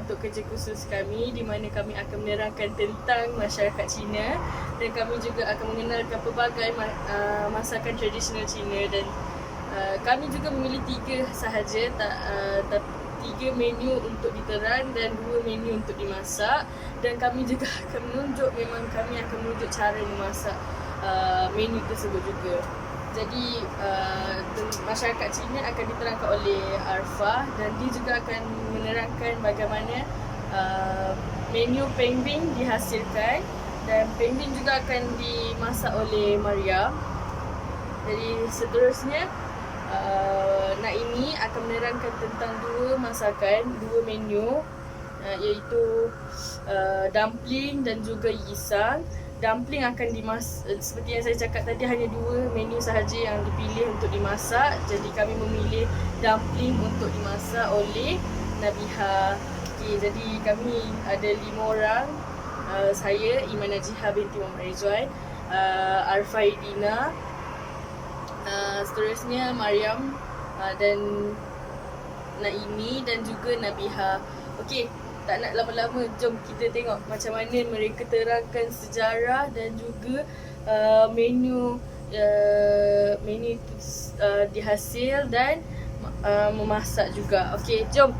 untuk kerja khusus kami di mana kami akan menerangkan tentang masyarakat Cina dan kami juga akan mengenalkan pelbagai masakan tradisional Cina dan kami juga memilih 3 sahaja, 3 menu untuk diterang dan 2 menu untuk dimasak dan kami juga akan menunjuk cara memasak menu tersebut juga. Jadi masyarakat Cina akan diterangkan oleh Arfa dan dia juga akan menerangkan bagaimana menu peng bing dihasilkan dan peng bing juga akan dimasak oleh Mariam. Jadi seterusnya Naimi akan menerangkan tentang 2 masakan, 2 menu iaitu dumpling dan juga yisang. Dumpling akan seperti yang saya cakap tadi, hanya 2 menu sahaja yang dipilih untuk dimasak. Jadi kami memilih dumpling untuk dimasak oleh Nabiha. Okay, jadi kami ada 5 orang. Saya, Iman Najihah binti Muhammad Rizwan, Arfa Idina, seterusnya Mariam dan Naimi dan juga Nabiha. Okey, tak nak lama-lama, jom kita tengok macam mana mereka terangkan sejarah dan juga menu dihasil dan memasak juga. Okey, jom.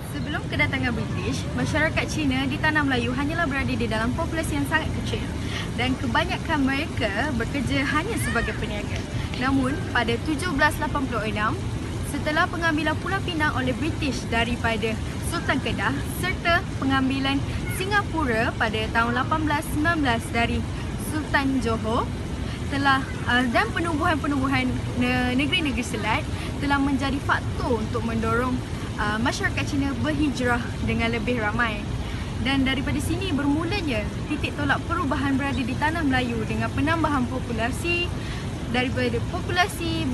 Sebelum kedatangan British, masyarakat Cina di Tanah Melayu hanyalah berada di dalam populasi yang sangat kecil dan kebanyakan mereka bekerja hanya sebagai peniaga. Namun, pada 1786, setelah pengambilan Pulau Pinang oleh British daripada Sultan Kedah serta pengambilan Singapura pada tahun 1819 dari Sultan Johor, dan penumbuhan negeri-negeri selat telah menjadi faktor untuk mendorong masyarakat Cina berhijrah dengan lebih ramai. Dan daripada sini bermulanya titik tolak perubahan berada di Tanah Melayu dengan penambahan populasi daripada populasi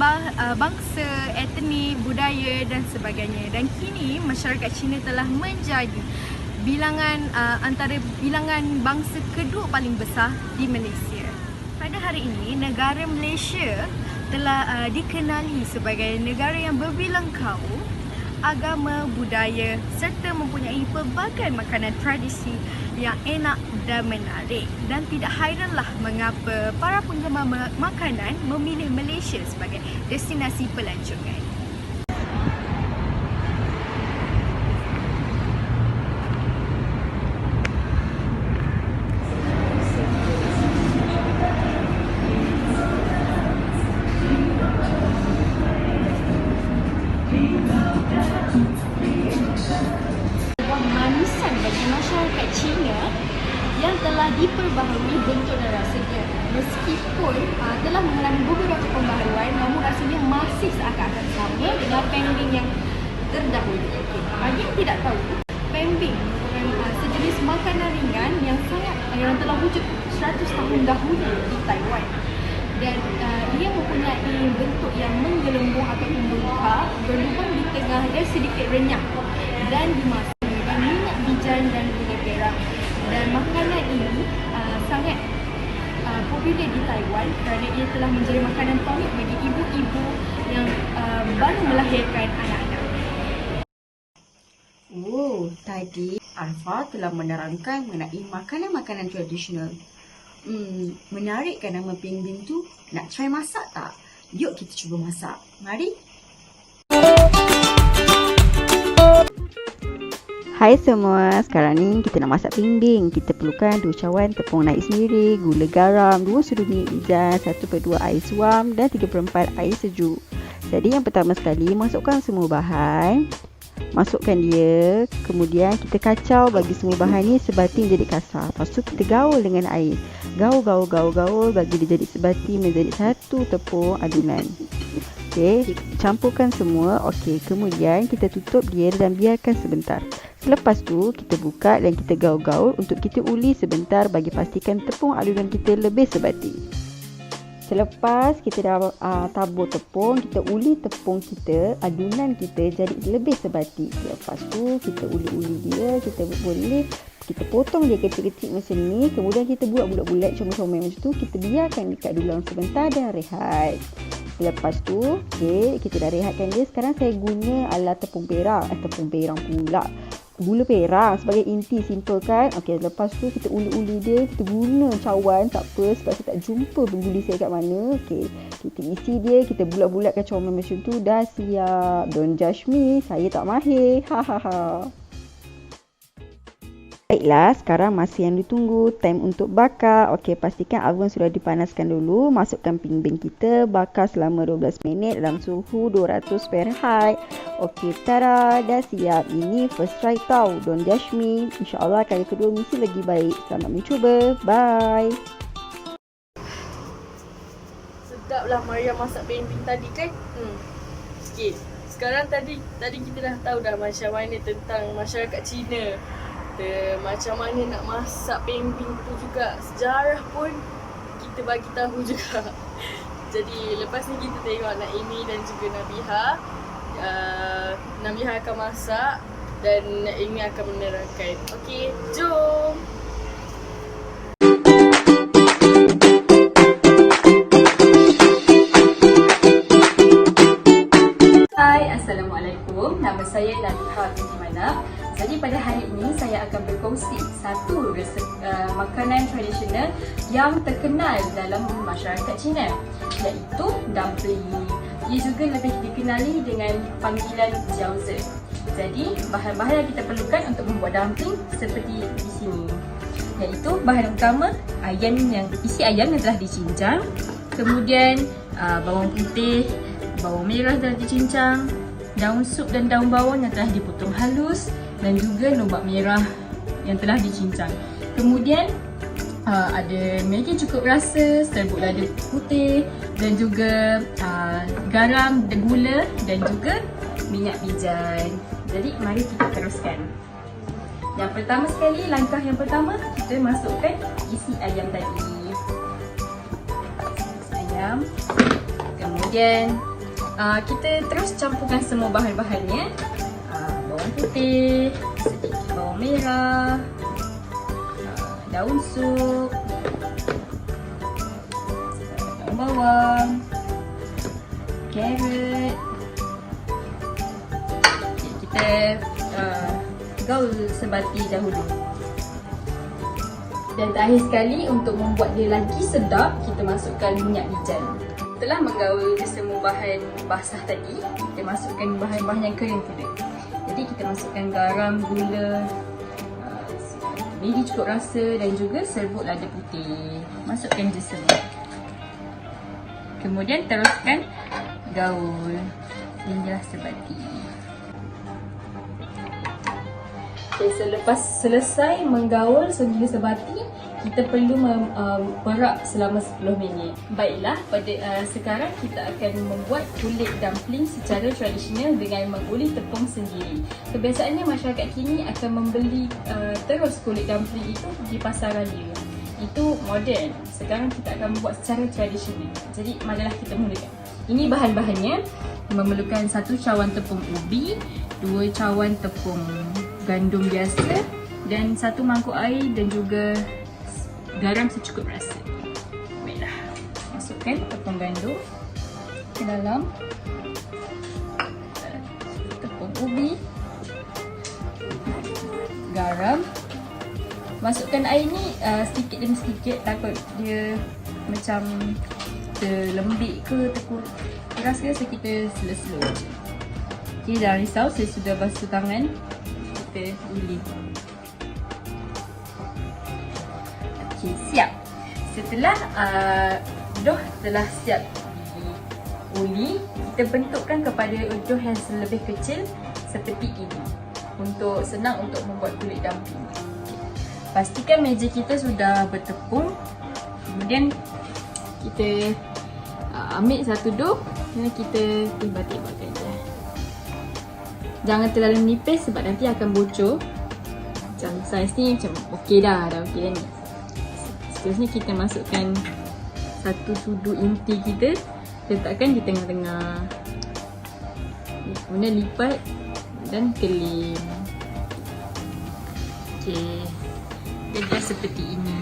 bangsa, etnik, budaya dan sebagainya. Dan kini masyarakat Cina telah menjadi antara bilangan bangsa kedua paling besar di Malaysia. Pada hari ini, negara Malaysia telah dikenali sebagai negara yang berbilang kaum, agama, budaya serta mempunyai pelbagai makanan tradisi yang enak dan menarik. Dan tidak hairanlah mengapa para penggemar makanan memilih Malaysia sebagai destinasi pelancongan. Manisan bagi masyarakat Cina yang telah diperbaharui bentuk dan rasanya. Meskipun telah mengalami beberapa pembaharuan, namun rasanya masih seakan-akan sama dengan peng bing yang terdahulu. Bagi yang tidak tahu, peng bing merupakan sejenis makanan ringan yang telah wujud 100 tahun dahulu di Taiwan. Dan ia mempunyai bentuk yang menggelembung atau membengkak, berlubang di tengah dan sedikit renyah dan dimasak dengan minyak bijan dan gula perak. Dan makanan ini sangat popular di Taiwan kerana ia telah menjadi makanan tonik bagi ibu-ibu yang baru melahirkan anak-anak. Tadi Arfa telah menerangkan mengenai makanan-makanan tradisional. Menarik kan nama peng bing tu? Nak try masak tak? Yuk kita cuba masak. Mari. Hai semua, sekarang ni kita nak masak peng bing. Kita perlukan 2 cawan tepung naik sendiri, gula garam, 2 sudu minyak bijan, 1/2 air suam dan 3/4 air sejuk. Jadi yang pertama sekali, masukkan semua bahan. Masukkan dia, kemudian kita kacau bagi semua bahan ni sebati menjadi kasar. Lepas tu kita gaul dengan air. Gaul bagi dia jadi sebati menjadi satu tepung adunan. Okey, campurkan semua. Okey, kemudian kita tutup dia dan biarkan sebentar. Selepas tu kita buka dan kita gaul-gaul untuk kita uli sebentar bagi pastikan tepung adunan kita lebih sebati. Selepas kita dah tabur tepung, kita uli tepung kita, adunan kita jadi lebih sebati. Lepas tu kita uli-uli dia, kita potong dia kecil-kecil macam ni. Kemudian kita buat bulat-bulat comel-comel macam tu. Kita biarkan dekat dulang sebentar dan rehat. Lepas tu, okey, kita dah rehatkan dia. Sekarang saya guna alat tepung perang. Tepung perang pula. Gula perang sebagai inti, simple kan? Okey, lepas tu kita uli-uli dia. Kita guna cawan, tak apa sebab saya tak jumpa pengguli saya kat mana. Okey, kita isi dia, kita bulat-bulatkan cawan macam tu. Dah siap. Don't judge me, saya tak mahir. Hahaha. Baiklah, sekarang masa yang ditunggu, time untuk bakar. Okey, pastikan oven sudah dipanaskan dulu. Masukkan pingping kita, bakar selama 12 minit dalam suhu 200 Fahrenheit. Okey, tada, dah siap. Ini first try tau. Don't judge me. InsyaAllah kali kedua mesti lagi baik. Selamat mencuba. Bye. Sedap lah Maria masak pemping tadi kan? Sikit. Sekarang tadi kita dah tahu dah macam mana tentang masyarakat Cina. Macam mana nak masak pemping tu juga. Sejarah pun kita bagi tahu juga. Jadi lepas ni kita tengok Naimi dan juga Nabiha. Nabiha akan masak dan Naimi akan menerangkan. Okey, jom. Hai, Assalamualaikum. Nama saya Nabiha binti Manap. Jadi pada hari ini saya akan berkongsi satu resep makanan tradisional yang terkenal dalam masyarakat Cina, iaitu dumpling. Ia juga lebih dikenali dengan panggilan jiaozi. Jadi bahan-bahan yang kita perlukan untuk membuat dumpling seperti di sini, iaitu bahan utama isi ayam yang telah dicincang, kemudian bawang putih, bawang merah telah dicincang, daun sup dan daun bawang yang telah dipotong halus, dan juga lobak merah yang telah dicincang. Kemudian ada Maggi cukup rasa, serbuk lada putih, dan juga garam dan gula, dan juga minyak bijan. Jadi mari kita teruskan. Yang pertama sekali, langkah yang pertama, kita masukkan isi ayam tadi. Ayam. Kemudian kita terus campurkan semua bahan-bahannya. Bawang putih, sedikit bawang merah, daun sup, daun bawang, carrot. Okay, kita gaul sebati dahulu. Dan terakhir sekali, untuk membuat dia lagi sedap, kita masukkan minyak bijan. Setelah menggaul semua bahan basah tadi, kita masukkan bahan-bahan yang kering pula. Jadi kita masukkan garam, gula, Maggi cukup rasa, dan juga serbuk lada putih. Masukkan je semua. Kemudian teruskan gaul hinggalah sebati. Okay, selepas selesai menggaul sehingga sebati, kita perlu perak selama 10 minit. Baiklah, pada sekarang kita akan membuat kulit dumpling secara tradisional dengan menguli tepung sendiri. Kebiasaannya masyarakat kini akan membeli terus kulit dumpling itu di pasaran dia. Itu moden. Sekarang kita akan membuat secara tradisional. Jadi marilah kita mulakan. Ini bahan-bahannya. Memerlukan 1 cawan tepung ubi, 2 cawan tepung gandum biasa, dan 1 mangkuk air, dan juga garam secukup rasa. Baiklah, masukkan tepung gandum ke dalam, tepung ubi, garam. Masukkan air ni sedikit demi sedikit, takut dia macam terlembik ke terkeras ke, so kita slow-slow je. Okay, jangan risau, saya sudah basuh tangan. Kita uli. Okay, siap. Setelah dough telah siap diuli, kita bentukkan kepada dough yang lebih kecil seperti ini untuk senang untuk membuat kulit dumpling. Okay. Pastikan meja kita sudah bertepung. Kemudian kita ambil satu dough dan kita tibak-tibakkan je. Jangan terlalu nipis sebab nanti akan bocor. Macam saiz ni macam okey dah okey ni. Seterusnya kita masukkan satu sudu inti kita, letakkan di tengah-tengah. Kemudian lipat dan kelim. Okey. Jadi seperti ini.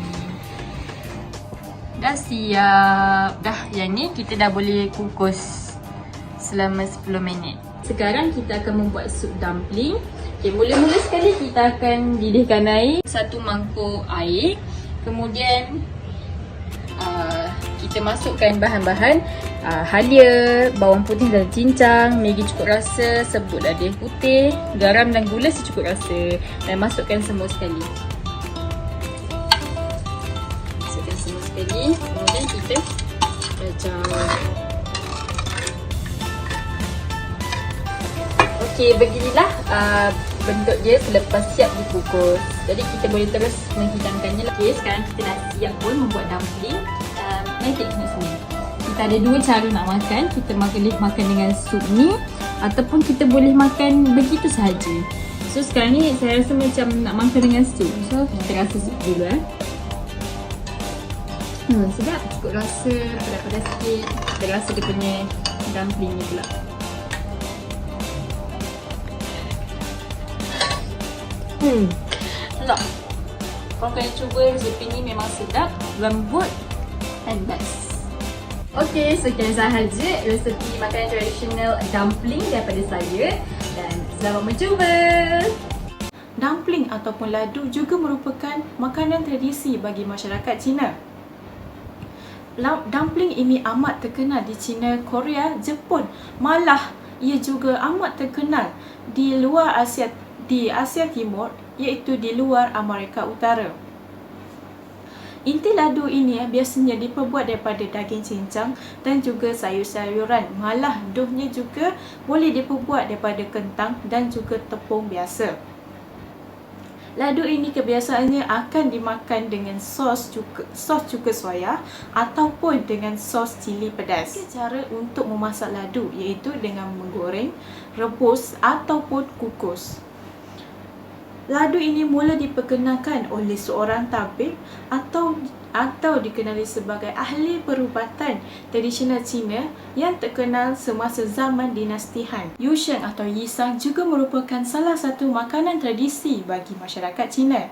Dah siap. Dah, yang ni kita dah boleh kukus selama 10 minit. Sekarang kita akan membuat sup dumpling. Okay, mula-mula sekali kita akan didihkan air, 1 mangkuk air. Kemudian kita masukkan bahan-bahan, halia, bawang putih dan cincang, Maggi cukup rasa, sebut ladih putih, garam dan gula secukup rasa, dan masukkan semua sekali. Masukkan semua sekali, kemudian kita kacau. Okey, beginilah bentuk dia selepas siap dikukus. Jadi kita boleh terus menghidangkannya. Okey, sekarang kita dah siap pun membuat dumpling. Mari kita tengok sini. Kita ada 2 cara nak makan. Kita boleh makan dengan sup ni, ataupun kita boleh makan begitu sahaja. So sekarang ni saya rasa macam nak makan dengan sup. So kita rasa sup dulu sedap. Cukup rasa pedas-pedas sikit. Kita rasa dia punya dumpling ni pula. Sedap. Korang kena cuba resepi ni, memang sedap, lembut and best. Okey, sekian sahaja resepi makanan tradisional dumpling daripada saya, dan selamat mencuba. Dumpling ataupun ladu juga merupakan makanan tradisi bagi masyarakat Cina. Dumpling ini amat terkenal di China, Korea, Jepun. Malah ia juga amat terkenal di luar Asia, di Asia Timur, iaitu di luar Amerika Utara. Inti ladu ini biasanya diperbuat daripada daging cincang dan juga sayur-sayuran. Malah doughnya juga boleh diperbuat daripada kentang dan juga tepung biasa. Ladu ini kebiasaannya akan dimakan dengan sos cuka soya ataupun dengan sos cili pedas. Cara untuk memasak ladu iaitu dengan menggoreng, rebus ataupun kukus. Ladu ini mula diperkenalkan oleh seorang tabib atau dikenali sebagai ahli perubatan tradisional Cina yang terkenal semasa zaman dinasti Han. Yusheng atau Yisang juga merupakan salah satu makanan tradisi bagi masyarakat Cina.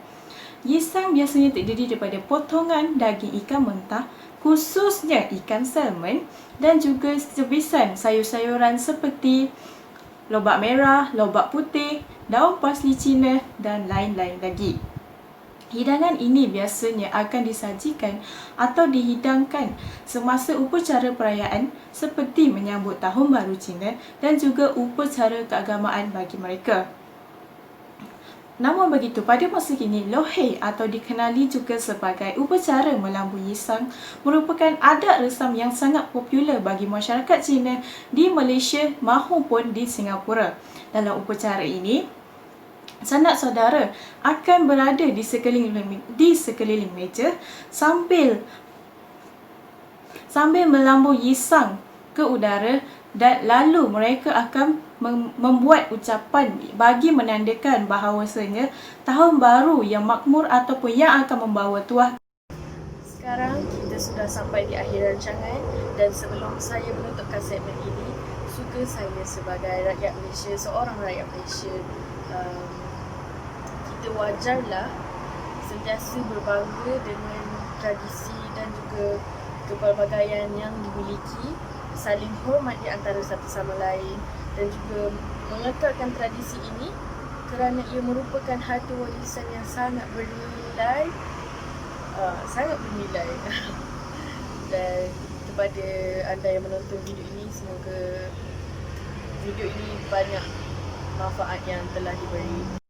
Yisang biasanya terdiri daripada potongan daging ikan mentah, khususnya ikan salmon, dan juga sebisan sayur-sayuran seperti lobak merah, lobak putih, daun parsley Cina dan lain-lain lagi. Hidangan ini biasanya akan disajikan atau dihidangkan semasa upacara perayaan seperti menyambut Tahun Baru Cina dan juga upacara keagamaan bagi mereka. Namun begitu, pada masa kini, Lohei atau dikenali juga sebagai upacara melambui Yisang merupakan adat resam yang sangat popular bagi masyarakat Cina di Malaysia maupun di Singapura. Dalam upacara ini, sanak saudara akan berada di sekeliling meja sambil melambung Yisang ke udara, dan lalu mereka akan membuat ucapan bagi menandakan bahawasanya tahun baru yang makmur ataupun yang akan membawa tuah. Sekarang kita sudah sampai di akhir rancangan, dan sebelum saya menutupkan segmen ini, suka saya sebagai rakyat Malaysia, seorang rakyat Malaysia, kita wajarlah sentiasa berbangga dengan tradisi dan juga kepelbagaian yang dimiliki, saling hormat di antara satu sama lain, dan juga mengekalkan tradisi ini kerana ia merupakan harta warisan yang sangat bernilai, dan kepada anda yang menonton video ini, semoga video ini banyak manfaat yang telah diberi.